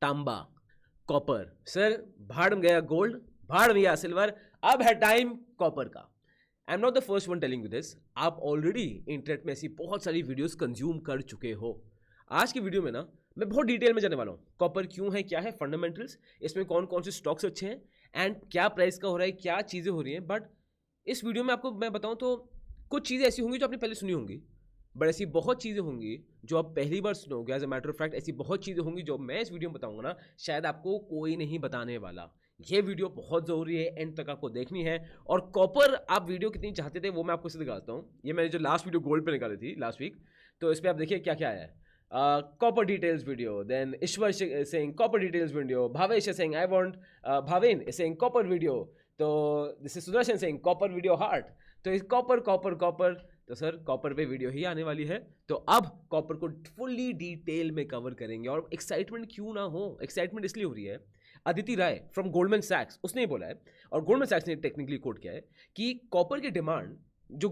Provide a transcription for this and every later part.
तांबा, copper. Sir भाड़ में गया गोल्ड, भाड़ में गया सिल्वर, अब है टाइम कॉपर का। आई am not the first one telling you this, आप ऑलरेडी इंटरनेट में ऐसी बहुत सारी वीडियोस कंज्यूम कर चुके हो। आज की वीडियो में ना मैं बहुत डिटेल में जाने वाला हूँ, कॉपर क्यों है, क्या है फंडामेंटल्स, इसमें कौन कौन से स्टॉक्स अच्छे हैं एंड क्या प्राइस का हो रहा है, क्या चीज़ें हो रही हैं। बट इस वीडियो में आपको मैं बताऊँ तो कुछ चीज़ें ऐसी होंगी जो आपने पहले सुनी होंगी, बट ऐसी बहुत चीज़ें होंगी जो आप पहली बार सुनोगे। As a matter of fact ऐसी बहुत चीज़ें होंगी जो मैं इस वीडियो में बताऊंगा ना, शायद आपको कोई नहीं बताने वाला। ये वीडियो बहुत ज़रूरी है, एंड तक आपको देखनी है। और कॉपर आप वीडियो कितनी चाहते थे वो मैं आपको इसे दिखाता हूँ। ये मैंने जो लास्ट वीडियो गोल्ड पे निकाली थी लास्ट वीक, तो इस पर आप देखिए क्या क्या है। Copper details video, then Ishwar Singh copper details video, Bhavesh Singh I want Bhaven Singh copper video, तो this is Sudarshan Singh copper video heart. तो इस कॉपर कॉपर कॉपर, तो सर कॉपर पे वीडियो ही आने वाली है। तो अब कॉपर को फुल्ली डिटेल में कवर करेंगे। और एक्साइटमेंट क्यों ना हो, एक्साइटमेंट इसलिए हो रही है, अदिति राय फ्रॉम गोल्डमैन सैक्स उसने ही बोला है, और गोल्डमैन सैक्स ने टेक्निकली कोट किया है कि कॉपर की डिमांड जो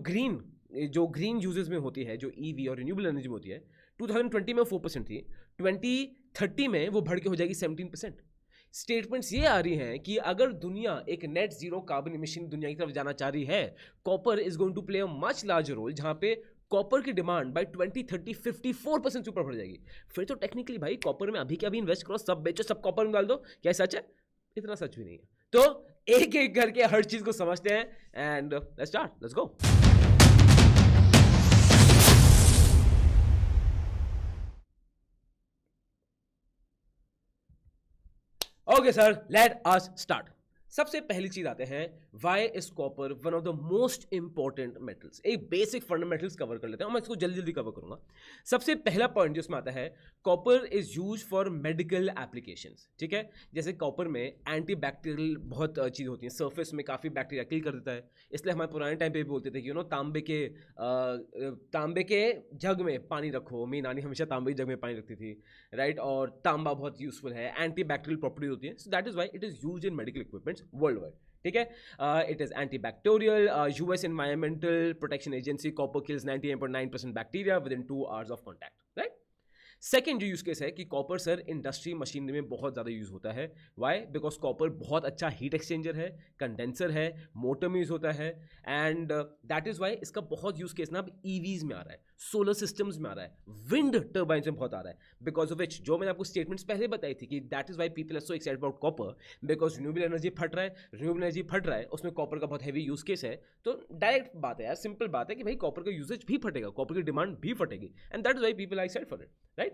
ग्रीन यूजेस में होती है, जो ईवी और रिन्यूएबल एनर्जी में होती है, 2020 में 4% थी, 2030 में वो बढ़ के हो जाएगी 17%। स्टेटमेंट्स ये आ रही हैं कि अगर दुनिया एक नेट जीरो कार्बन इमिशन दुनिया की तरफ जाना चाह रही है, copper is going to play a much larger role, जहां पे कॉपर की डिमांड बाय 2030 54% से ऊपर बढ़ जाएगी। फिर तो टेक्निकली भाई कॉपर में अभी के अभी इन्वेस्ट करो, सब बेचो, सब कॉपर में डाल दो। क्या सच है? इतना सच भी नहीं है। तो एक एक करके हर चीज को समझते हैं and let's start, let's go. Okay sir, let us start. सबसे पहली चीज आते हैं, why is copper one of the most important metals. एक बेसिक फंडामेंटल्स कवर कर लेते हैं और मैं इसको जल्दी जल्दी कवर करूंगा। सबसे पहला पॉइंट जो इसमें आता है, copper is use for medical applications. ठीक है, जैसे कॉपर में एंटी बैक्टीरियल बहुत चीज़ होती हैं, सर्फेस में काफ़ी बैक्टीरिया किल कर देता है। इसलिए हमारे पुराने टाइम पे भी बोलते थे कि तांबे के जग में पानी रखो। मेरी नानी हमेशा तांबे के जग में पानी रखती थी, राइट। और तांबा बहुत यूजफुल है, एंटी बैक्टीरियल प्रॉपर्टीज होती है, so that is why it is use in medical equipments world wide. ठीक है, it is anti bacterial. US environmental protection agency, copper kills 98.9% bacteria with in 2 hours of contact, right. Second जो use case है कि copper sir industry machinery में बहुत ज़्यादा use होता है। वाई? बिकॉज कॉपर बहुत अच्छा हीट एक्सचेंजर है, कंडेंसर है, मोटर में यूज होता है, एंड दैट इज वाई इसका बहुत यूज केस ना अब ईवीज में आ रहा है, सोलर सिस्टम्स में आ रहा है, विंड टर्बाइन में बहुत आ रहा है। बिकॉज ऑफ विच, जो मैंने आपको स्टेटमेंट्स पहले बताई थी कि that is why people are so excited about copper, because renewable energy फट रहा है, रिन्यूएबल एनर्जी फट रहा है, उसमें कॉपर का बहुत हैवी यूज केस है। तो डायरेक्ट बात है यार, सिंपल बात है कि भाई कॉपर का यूजेज भी फटेगा, कॉपर की डिमांड भी फटेगी, and that is why people are excited for it, right.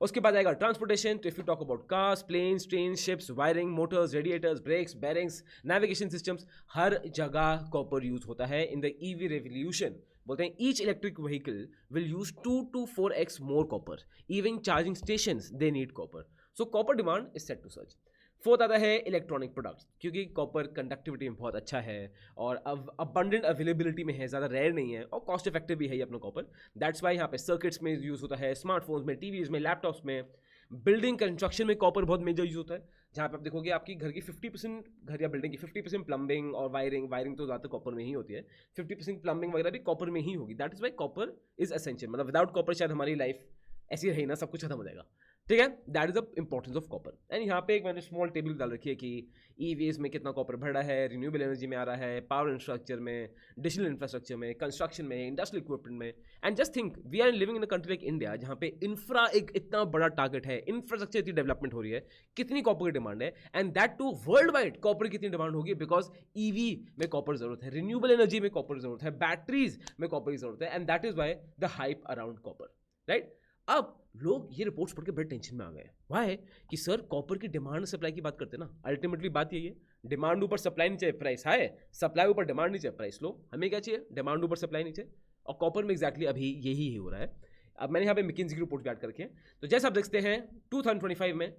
उसके बाद आएगा ट्रांसपोर्टेशन। तो if you talk about cars, planes, train, ships, wiring, motors, radiators, brakes, bearings, navigation systems, हर जगह कॉपर यूज होता है। इन द ईवी रेवोल्यूशन बोलते हैं each electric vehicle will use 2 to 4x more copper, even charging stations they need copper, so copper demand is set to surge. Fourth आता है electronic products, क्योंकि copper conductivity में बहुत अच्छा है और अबंडेंट अवेलेबिलिटी में है, ज़्यादा रेयर नहीं है और कॉस्ट इफेक्टिव भी है ये अपना कॉपर। दैट्स वाई यहाँ पे सर्किट्स में यूज़ होता है, स्मार्टफोन्स में, टीवीज में, लैपटॉप्स में, बिल्डिंग कंस्ट्रक्शन में कॉपर बहुत मेजर यूज होता है। जहाँ पे आप देखोगे आपकी घर की 50% घर या बिल्डिंग की 50% प्लम्बिंग और वायरिंग तो ज़्यादातर कॉपर में ही होती है, 50% प्लम्बिंग वगैरह भी कॉपर में ही होगी। That is Y copper is essential, मतलब विदाउट कॉपर शायद हमारी लाइफ ऐसी रही ना, सब कुछ खत्म हो जाएगा। ठीक है, that is the importance of copper. And यहाँ पे एक मैंने स्मॉल टेबल डाल रखी है कि ईवीज में कितना कॉपर बढ़ा है, रिन्यूएबल एनर्जी में आ रहा है, पावर इंफ्रास्ट्रक्चर में, डिजिटल इंफ्रास्ट्रक्चर में, कंस्ट्रक्शन में, इंडस्ट्रियल इक्विपमेंट में। And just think we are living in a country like India, जहाँ पे इंफ्रा एक इतना बड़ा टारगेट है, इंफ्रास्ट्रक्चर इतनी डेवलपमेंट हो रही है, कितनी कॉपर की डिमांड है, and that too worldwide copper की कितनी डिमांड होगी, बिकॉज ईवी में कॉपर जरूरत है, रिन्यूएबल एनर्जी में कॉपर जरूरत है, बैटरीज में कॉपर की जरूरत है, and that is why the hype around copper, right. अब लोग ये रिपोर्ट्स पढ़ के बड़े टेंशन में आ गए। वाई? कि सर कॉपर की डिमांड सप्लाई की बात करते हैं ना, अल्टीमेटली बात यही है, डिमांड ऊपर सप्लाई नहीं चाहिए, प्राइस हाई, सप्लाई ऊपर डिमांड नहीं चाहिए, प्राइस लो। हमें क्या चाहिए? डिमांड ऊपर सप्लाई नहीं चाहिए, और कॉपर में एग्जैक्टली अभी यही हो रहा है। अब मैंने यहाँ पे मैकिन्जी की रिपोर्ट ऐड करके, तो जैसे आप देखते हैं 2025 में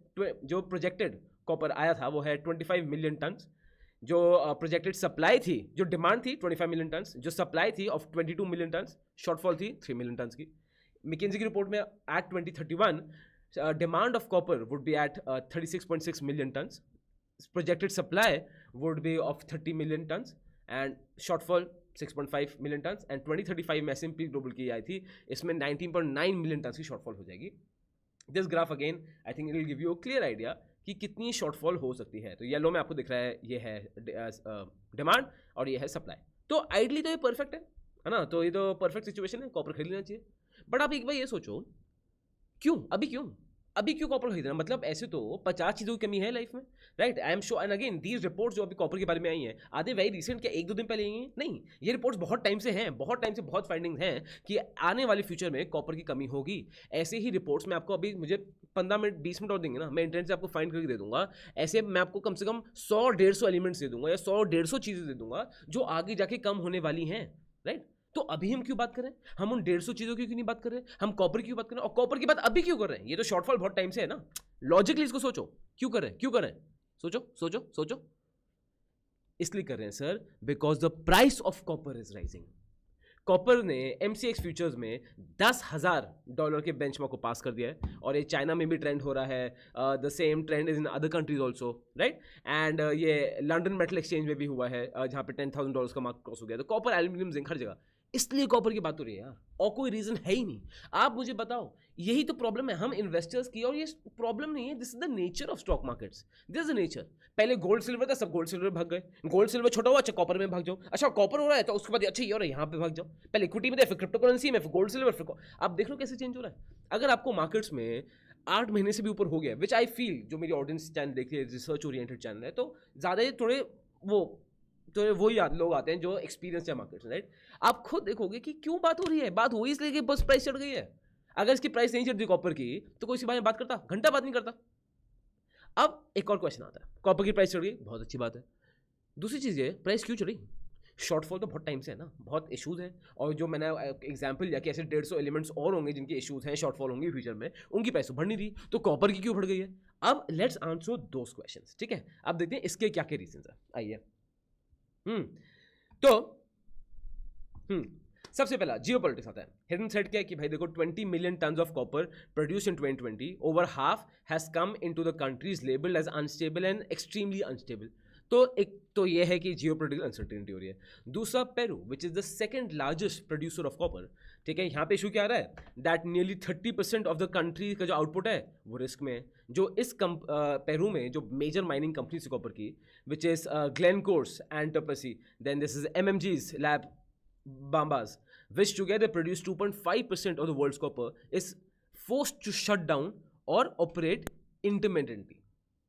जो प्रोजेक्टेड कॉपर आया था वो है 25 मिलियन टन। जो प्रोजेक्टेड सप्लाई थी, जो डिमांड थी 25 मिलियन टन, जो सप्लाई थी ऑफ 22 मिलियन टन, शॉर्टफॉल थी 3 मिलियन टन की। मैकिन्जी की रिपोर्ट में at 2031 demand of copper would be at 36.6 million tons, projected supply would be of 30 million tons, and shortfall 6.5 million tons. And 2035 में SMP global की आई थी, इसमें 19.9 million turns की shortfall हो जाएगी। This graph again I think it will give you a clear idea कि कितनी shortfall हो सकती है। तो येलो में आपको दिख रहा है ये है डिमांड और ये है सप्लाई। तो आइडली तो ये परफेक्ट है ना, तो ये तो परफेक्ट सिचुएशन है, कॉपर खरीद लेना चाहिए। बट आप एक बार ये सोचो, क्यों अभी क्यों कॉपर खरीदना? मतलब ऐसे तो 50 चीज़ों की कमी है लाइफ में, right? I am sure. And again these reports जो अभी कॉपर के बारे में आई हैं, आधे वेरी रिसेंट, क्या 1-2 दिन पहले आई हैं? नहीं, ये रिपोर्ट्स बहुत टाइम से हैं, बहुत फाइंडिंग्स हैं कि आने वाले फ्यूचर में कॉपर की कमी होगी। ऐसे ही रिपोर्ट्स में आपको अभी मुझे 15 मिनट 20 मिनट और देंगे ना, मैं इंटरनेट से आपको फाइंड करके दे दूंगा। ऐसे मैं आपको कम से कम 100-150 एलिमेंट्स दे दूंगा या 100-150 चीज़ें दे दूंगा जो आगे जाके कम होने वाली हैं, राइट? तो अभी हम क्यों बात कर रहे हैं? हम उन 150 चीज़ों की क्यों नहीं बात कर रहे हैं? हम कॉपर की क्यों बात कर रहे हैं? और कॉपर की बात अभी क्यों कर रहे हैं? ये तो शॉर्टफॉल बहुत टाइम से है ना। लॉजिकली इसको सोचो, क्यों कर रहे हैं? सोचो। इसलिए कर रहे हैं sir, because the price of copper is rising. Copper ने MCX फ्यूचर्स में $10,000 के बेंचमार्क को पास कर दिया है, और ये चाइना में भी ट्रेंड हो रहा है। The same trend is in other countries also, right? And ये लंदन मेटल एक्सचेंज में भी हुआ है, जहाँ पे $10,000 का मार्क क्रॉस हो गया। तो कॉपर, एल्यूमिनियम, जिंक हर जगह, इसलिए कॉपर की बात हो रही है यार, और कोई रीजन है ही नहीं। आप मुझे बताओ, यही तो प्रॉब्लम है हम इन्वेस्टर्स की, और ये प्रॉब्लम नहीं है, this is the nature of stock markets, this is the nature. पहले गोल्ड सिल्वर था, सब गोल्ड सिल्वर भाग गए, गोल्ड सिल्वर छोटा हुआ, अच्छा कॉपर में भाग जाओ, अच्छा कॉपर हो रहा है तो उसके बाद अच्छा ये हो रहा है, यहाँ पे भाग जाओ। पहले इक्विटी में थे, फिर क्रिप्टो करेंसी में, फिर गोल्ड सिल्वर, फिर आप देख लो कैसे चेंज हो रहा है। अगर आपको मार्केट्स में 8 महीने से भी ऊपर हो गया, विच आई फील, जो मेरी ऑडियंस चैनल देखती है, रिसर्च ओरिएंटेड चैनल है, तो ज़्यादा थोड़े वही लोग आते हैं जो एक्सपीरियंस है मार्केट, राइट? आप खुद देखोगे कि क्यों बात हो रही है, बात हो इसलिए कि बस प्राइस चढ़ गई है। अगर इसकी प्राइस नहीं चढ़ती कॉपर की, तो कोई इसी बारे में बात करता? घंटा बात नहीं करता। अब एक और क्वेश्चन आता है, कॉपर की प्राइस चढ़ गई, बहुत अच्छी बात है। दूसरी चीज़ ये, प्राइस क्यों चढ़ी? शॉर्टफॉल तो बहुत टाइम से है ना, बहुत इशूज़ हैं, और जो मैंने एग्जांपल लिया कि ऐसे 150 एलिमेंट्स और होंगे जिनके इशूज़ हैं, शॉर्टफॉल होंगे फ्यूचर में, उनकी प्राइस तो बढ़ नहीं रही, तो कॉपर की क्यों बढ़ गई है? अब लेट्स आंसर दोस क्वेश्चंस, ठीक है? अब देखते हैं इसके क्या क्या रीजंस है। आइए। तो सबसे पहला जियोपॉलिटिक्स आता है। हिडन थ्रेट क्या है कि भाई देखो, 20 million tons of copper produce in 2020, over half has come into the countries labelled as unstable and extremely unstable. तो एक तो ये है कि जियोपॉलिटिकल अनसर्टेनिटी हो रही है। दूसरा, Peru which is the second largest producer of copper, ठीक है, यहाँ पे इशू क्या आ रहा है? That nearly 30% of the country का जो आउटपुट है वो रिस्क में है। जो इस पेरू में जो मेजर माइनिंग कंपनीज कॉपर की, which is Glencore's and Topesi, then this is MMG's lab Bambas, which together produce 2.5% of the world's copper, is forced to shut down or operate intermittently.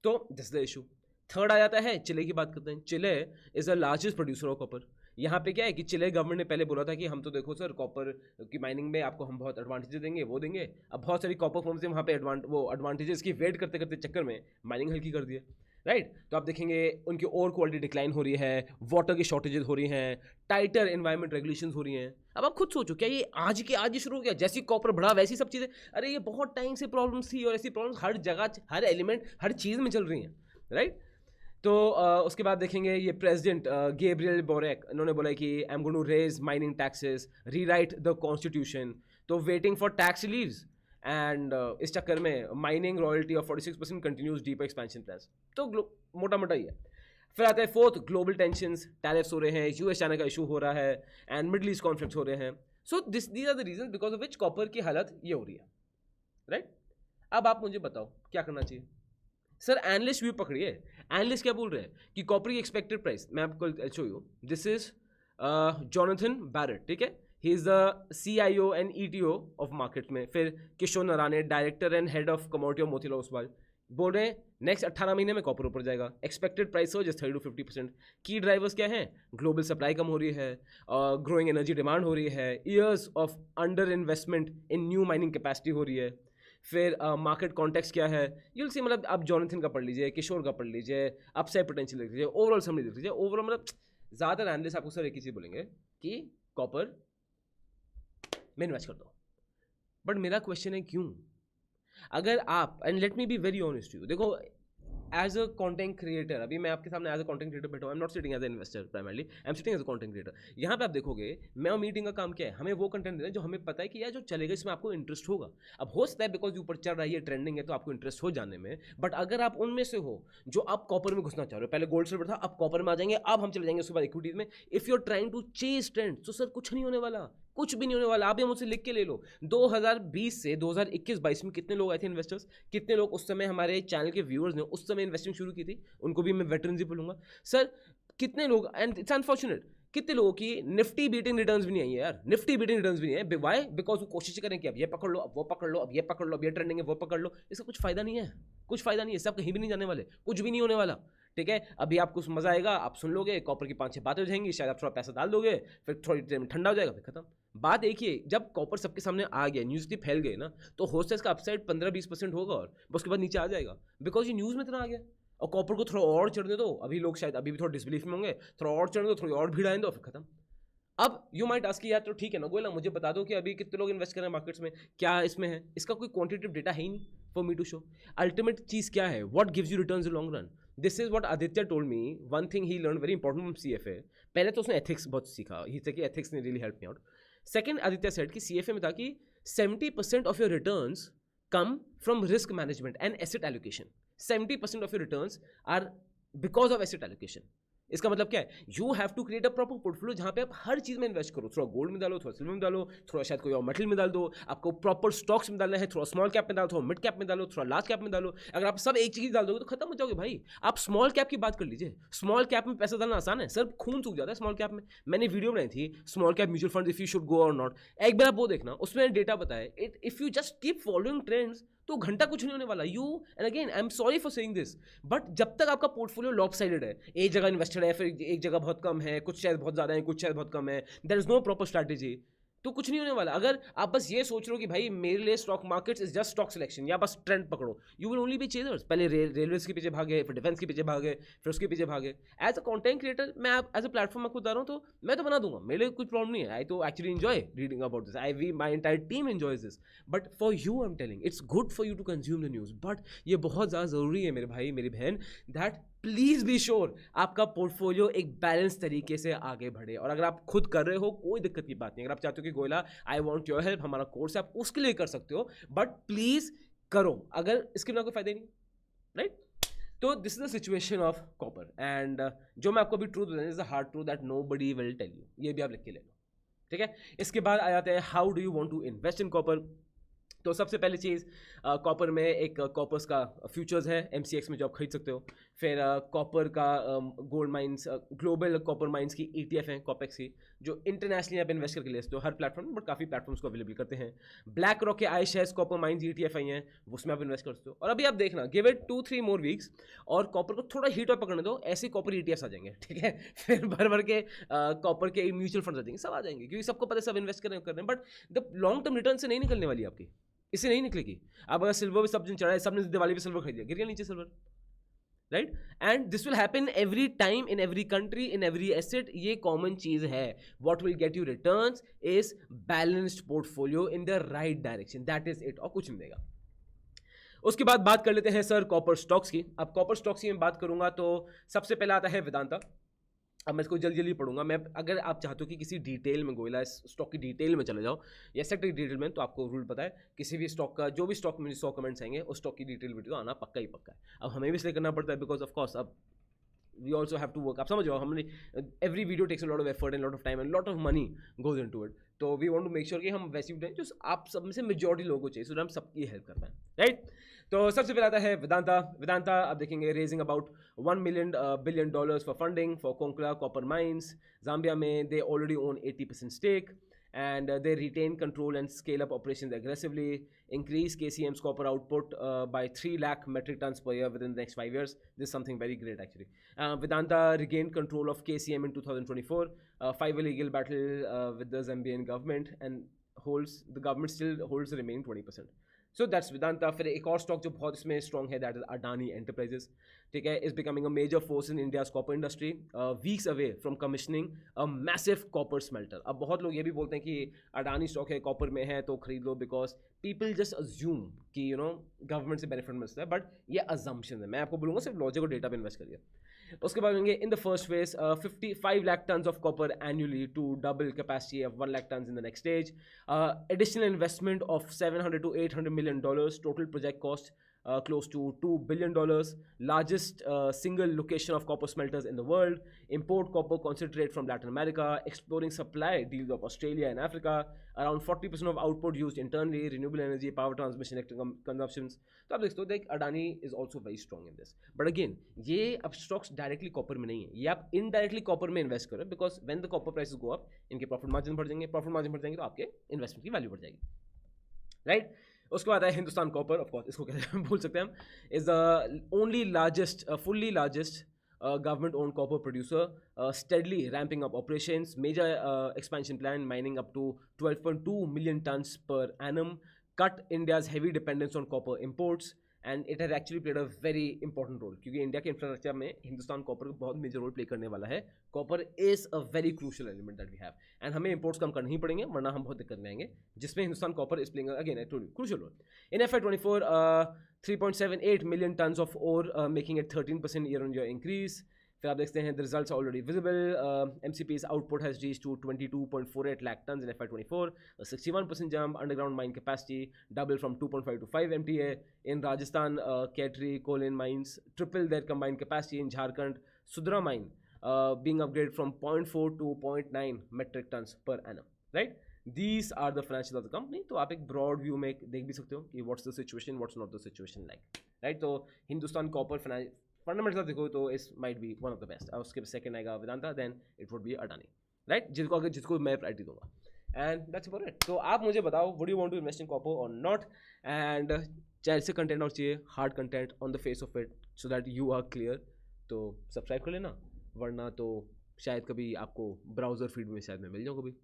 तो this is the issue. Third आ जाता है, Chile की बात करते हैं। Chile is the largest producer of copper. यहाँ पे क्या है कि चिले गवर्नमेंट ने पहले बोला था कि हम तो देखो सर, कॉपर की माइनिंग में आपको हम बहुत एडवांटेजेस देंगे, वो देंगे। अब बहुत सारी कॉपर फर्म्स ने वहाँ पे एडवांटेजेस की वेट करते करते चक्कर में माइनिंग हल्की कर दी है, राइट? तो आप देखेंगे उनकी और क्वालिटी डिक्लाइन हो रही है, वाटर की शॉर्टेजेस हो रही हैं, टाइटर एनवायरमेंट रेगुलेशंस हो रही हैं। अब आप खुद सोचो, क्या ये आज के आज ही शुरू हो गया? जैसी कॉपर बढ़ा वैसी सब चीज़ें? अरे ये बहुत टाइम से प्रॉब्लम्स थी, और ऐसी प्रॉब्लम्स हर जगह, हर एलिमेंट, हर चीज़ में चल रही हैं, राइट? तो उसके बाद देखेंगे ये प्रेसिडेंट गैब्रियल बोरेक, इन्होंने बोला कि I am going to raise mining taxes, rewrite the constitution, तो waiting for tax reliefs, and इस चक्कर में mining royalty of 46% continues deeper expansion plans. तो मोटा मोटा ही है। फिर आता है फोर्थ, ग्लोबल टेंशंस, टैरिफ्स हो रहे हैं, US चाइना का इशू हो रहा है, एंड मिडल ईस्ट कॉन्फ्लिक्ट्स हो रहे हैं। So these are the reason because of which copper की हालत ये हो रही है, राइट? अब आप मुझे बताओ क्या करना चाहिए? सर एनालिस्ट व्यू पकड़िए। एनालिस्ट क्या बोल रहे हैं कि कॉपर की एक्सपेक्टेड प्राइस, मैं आपको show you, this is Jonathan Barrett, ठीक है, he is the CIO and ETO of market में। फिर Kishore Narane, director and head of commodity of Motilal Oswal, बोल रहे हैं नेक्स्ट 18 महीने में कॉपर ऊपर जाएगा, एक्सपेक्टेड प्राइस हो जस्ट 30 to 50%। की ड्राइवर्स क्या हैं? ग्लोबल सप्लाई कम हो रही है, ग्रोइंग एनर्जी डिमांड हो रही है, years of under investment in new mining capacity हो रही है। फिर मार्केट कॉन्टेक्स्ट क्या है, यूल सी, मतलब आप जॉनथन का पढ़ लीजिए, किशोर का पढ़ लीजिए, अपसाइड पोटेंशियल देख लीजिए, ओवरऑल समरी देख लीजिए। ओवरऑल मतलब ज़्यादातर एनालिस्ट आपको सर एक ही चीज़ बोलेंगे कि कॉपर में इन्वेस्ट कर दो। बट मेरा क्वेश्चन है क्यों? अगर आप, and let me be very honest you, देखो एज अ कंटेंट क्रिएटर, अभी मैं आपके सामने एज अ कंटेंट क्रिएटर बैठा हूँ, I am not sitting as a investor primarily, I am sitting as a content creator. यहाँ पे आप देखोगे, मैं और मीटिंग का काम क्या है, हमें वो कंटेंट देना है जो हमें पता है कि यार जो चलेगा इसमें आपको इंटरेस्ट होगा। अब हो सकता है बिकॉज ऊपर चल रहा है, ये ट्रेंडिंग है, तो आपको इंटरेस्ट हो जाने में। बट अगर आप उनमें से हो जो आप कॉपर में घुसना चाह रहे हो, पहले गोल्ड सिल्वर था, अब कॉपर में आ जाएंगे, अब हम चले जाएंगे उसके बाद इक्विटीज में, if you are trying to chase trend, तो सर कुछ नहीं होने वाला। कुछ भी नहीं होने वाला। आप ये मुझसे लिख के ले लो, 2020 से 2021-22 में कितने लोग आए थे इन्वेस्टर्स, कितने लोग उस समय हमारे चैनल के व्यूअर्स ने उस समय इन्वेस्टिंग शुरू की थी, उनको भी मैं वेटरन्स ही बोलूँगा सर। कितने लोग, एंड इट्स अनफॉर्चुनेट, कितने लोगों की निफ्टी बीटिंग रिटर्न्स भी नहीं आई है यार, निफ्टी बीटिंग रिटर्न्स भी नहीं है। वाई? बिकॉज वो कोशिश करें कि अब ये पकड़ लो, अब वो पकड़ लो, अब ये पकड़ लो, अब ये ट्रेंडिंग है वो पकड़ लो। इसका कुछ फायदा नहीं है, कुछ फायदा नहीं है, सब कहीं भी नहीं जाने वाले, कुछ भी नहीं होने वाला। ठीक है, अभी आपको मजा आएगा, आप सुन लोगे, कॉपर की 5-6 बातें हो जाएंगी, शायद आप थोड़ा पैसा डाल दोगे, फिर थोड़ी देर में ठंडा हो जाएगा, फिर खत्म। बात एक ही है, जब कॉपर सबके सामने आ गया, न्यूज़ इतनी फैल गई ना, तो हो सकता है इसका अपसाइड 15-20% होगा और उसके बाद नीचे आ जाएगा, बिकॉज ये न्यूज़ में इतना आ गया। और कॉपर को थोड़ा और चढ़ने दो, अभी लोग शायद अभी भी थोड़ा डिसबिलीफ में होंगे, थोड़ा और चढ़ने दो, थोड़ी और भीड़ आए दो, फिर खत्म। अब यू माइट आस्क यार तो ठीक है ना गोयला, मुझे बता दो कि अभी कितने लोग इन्वेस्ट कर रहे हैं मार्केट्स में, क्या इसमें है, इसका कोई क्वांटिटेटिव डेटा है ही नहीं for me to show. Ultimate चीज़ क्या है, what gives you returns in long run. This is what Aditya told me, one thing he learn very important from CFA। पहले तो उसने एथिक्स बहुत सीखा, ही से कि एथिक्स ने really help me out. Second, Aditya said कि CFA में था कि 70% of your returns come from risk management and asset allocation. 70% of your returns are because of asset allocation. इसका मतलब क्या है, you have to create a proper portfolio जहां पे आप हर चीज में इन्वेस्ट करो, थोड़ा गोल्ड में डालो, थोड़ा सिल्वर में डालो, थोड़ा शायद कोई और मेटल में डाल दो, आपको प्रॉपर स्टॉक्स में डालना है, थोड़ा स्मॉल कैप में डालो, थोड़ा मिड कैप में डालो, थोड़ा लार्ज कैप में डालो। अगर आप सब एक चीज डाल दोगे तो खत्म हो जाओगे भाई। आप स्मॉल कैप की बात कर लीजिए, स्मॉल कैप में पैसा डालना आसान है सर, खून सूख जाता है स्मॉल कैप में। मैंने वीडियो बनाई थी small cap mutual fund if you should go और नॉट, एक बार आप वो देखना, उसमें डेटा बताया it, if you just keep following trends तो घंटा कुछ नहीं होने वाला। You and again I am sorry for saying this, but जब तक आपका पोर्टफोलियो लॉपसाइडेड है, एक जगह इन्वेस्टेड है, फिर एक जगह बहुत कम है, कुछ शेयर बहुत ज़्यादा है, कुछ शेयर बहुत कम है, there is no proper strategy, तो कुछ नहीं होने वाला। अगर आप बस ये सोच रहे हो कि भाई मेरे लिए stock markets is just stock selection या बस ट्रेंड पकड़ो, you will only be chasers. पहले रेलवेज के पीछे भागे, फिर डिफेंस के पीछे भागे, फिर उसके पीछे भागे। एज अ कंटेंट क्रिएटर मैं एज अ प्लेटफॉर्म आपको बता रहा हूँ, तो मैं तो बना दूंगा, मेरे लिए कुछ प्रॉब्लम नहीं है। आई तो actually enjoy reading about this, I we my entire team enjoys this, but for you I am telling it's good for you to consume the news, but ये बहुत ज़्यादा ज़रूरी है मेरे भाई मेरी बहन, दैट प्लीज बी श्योर आपका पोर्टफोलियो एक बैलेंस तरीके से आगे बढ़े। और अगर आप खुद कर रहे हो कोई दिक्कत की बात नहीं, अगर आप चाहते हो कि Goyla I want your help, हमारा कोर्स है, आप उसके लिए कर सकते हो, बट प्लीज करो, अगर इसके बिना कोई फायदा नहीं, राइट। तो this is the situation of copper, and जो मैं आपको अभी ट्रूथ बताऊं is the hard truth that nobody will tell you, ये भी आप लिख के ले लो, ठीक है। इसके बाद आ जाते हैं how do you want to invest in copper. तो सबसे पहली चीज़, कॉपर में एक कॉपर्स का फ्यूचर्स है MCX में जो आप खरीद सकते हो। फिर कॉपर का gold mines, global copper mines की ETF है कॉपेक्स की, जो इंटरनेशनली आप इन्वेस्ट करके ले सकते हो हर प्लेटफॉर्म में, बट काफ़ी प्लेटफॉर्म्स को अवेलेबल करते हैं। ब्लैक रॉक के आई शेयर्स कॉपर माइंस ETF आई हैं, उसमें आप इन्वेस्ट कर सकते हो। और अभी आप देखना, गिव इट 2-3 मोर वीक्स और कॉपर को थोड़ा हीट और पकड़ने दो, ऐसे कॉपर ETFs आ जाएंगे, ठीक है। फिर भर के कॉपर के म्यूचुअल फंड आ जाएंगे, सब आ जाएंगे, क्योंकि सबको पता है सब इन्वेस्ट कर रहे हैं, but the long term return से नहीं निकलने वाली आपकी, इससे नहीं निकलेगी। अब अगर सिल्वर भी सब दिन चढ़ा है, सबने दिवाली पे सिल्वर खरीद लिया, गिर गया नीचे silver, right. And this will happen every time in every country in every asset, ये कॉमन चीज है। What will get you returns is balanced portfolio in the right direction, that is it, और कुछ नहीं देगा। उसके बाद बात कर लेते हैं सर कॉपर स्टॉक्स की। अब कॉपर स्टॉक्स की मैं बात करूंगा तो सबसे पहला आता है वेदांता। अब मैं इसको जल्दी जल्दी पढ़ूंगा। मैं, अगर आप चाहते हो कि किसी डिटेल में गोयला इस स्टॉक की डिटेल में चले जाओ या सेक्टर की डिटेल में, तो आपको रूल पता है, किसी भी स्टॉक का जो भी स्टॉक में 100 कमेंट्स आएंगे उस स्टॉक की डिटेल वीडियो आना पक्का ही पक्का है। अब हमें भी इसलिए करना पड़ता है बिकॉज ऑफ कोर्स अब we also have to work, आप समझ जाओ, हमने every video takes a lot of effort and lot of time and lot of money goes into it, तो we want to make sure कि हम वैसी video जो आप सब में से मेजॉरिटी लोगों को चाहिए, सो हम सबकी हेल्प कर पाएं, राइट। तो सबसे पहले आता है वेदांता। वेदांता आप देखेंगे raising about $1 billion for funding for Konkola copper mines Zambia में। They already own 80% stake and they retain control and scale up operations aggressively, increase KCM's copper output by 3 lakh metric tons per year within the next 5 years. This is something very great actually. Vedanta regained control of KCM in 2024, five a legal battle with the Zambian government, and the government still holds the remaining 20%. So that's Vedanta. फिर एक और stock जो बहुत इसमें strong है that is Adani enterprises, ठीक है, is becoming a major force in India's copper industry, weeks away from commissioning a massive copper smelter. अब बहुत लोग ये भी बोलते हैं कि अडानी स्टॉक है, कॉपर में है तो खरीद लो, बिकॉज पीपल जस्ट अज्यूम कि यू नो गवर्नमेंट से बेनिफिट मिलता है, बट ये अजम्पशन है। मैं आपको बोलूँगा सिर्फ लॉजिक और डेटा पे इन्वेस्ट करिए। उसके बाद होंगे in the first phase 55 lakh tons of copper annually to double capacity of 1 lakh tons in the next stage. Additional investment of $700 to $800 million. Total project cost close to $2 billion, largest single location of copper smelters in the world, import copper concentrate from Latin America, exploring supply deals of Australia and Africa, around 40% of output used internally, renewable energy, power transmission, electric consumptions. तो आप देखते हो देख Adani is also very strong in this. But again ये अब stocks directly copper में नहीं है, ये आप इनडायरेक्टली कॉपर में इन्वेस्ट करो, because when the copper prices go up इनके प्रॉफिट मार्जिन बढ़ जाएंगे, प्रॉफिट मार्जिन बढ़ जाएंगे तो आपके इन्वेस्टमेंट की वैल्यू बढ़ जाएगी, राइट. उसके बाद है हिंदुस्तान कॉपर, ऑफ कोर्स इसको कैसे भूल सकते हैं हम, is the only largest fully largest government owned copper producer, steadily ramping up operations, major expansion plan, mining up to 12.2 million tons per annum, cut India's heavy dependence on copper imports, and it has actually played a very important role, क्योंकि India के इंफ्रास्ट्रक्चर में Hindustan copper बहुत major role play करने वाला है. Copper is a very crucial element that we have, and हमें imports कम करने ही पड़ेंगे वरना हम बहुत दिक्कत में आएंगे, जिसमें Hindustan copper is playing again I told you crucial role. In FY24 3.78 million tons of ore, making it 13% year-on-year increase. फिर आप देखते हैं the results are already visible. MCP's output has reached to 22.48 lakh tons in FY24, a 61% jump. Underground mine capacity doubled from 2.5 to 5 MTA. In Rajasthan, Katri coal mines tripled their combined capacity. In Jharkhand, Sudra mine being upgraded from 0.4 to 0.9 metric tons per annum, right? These are the financials of the company. तो आप एक broad view में देख भी सकते हो कि what's the situation, what's not the situation like, right? तो हिंदुस्तान कॉपर फंडामेंटल देखो तो इस might be one of the best. उसके सेकंड आएगा Vedanta, then it would be Adani, right, जिसको मैं प्रायोरिटी दूंगा. And that's about it. तो आप मुझे बताओ would you want to invest in copper और नॉट, एंड चाहे ऐसे कंटेंट और चाहिए hard content on the face of it so that you are clear, तो सब्सक्राइब कर लेना, वरना तो शायद कभी आपको ब्राउजर फीड में शायद मैं मिल जाऊँ कभी.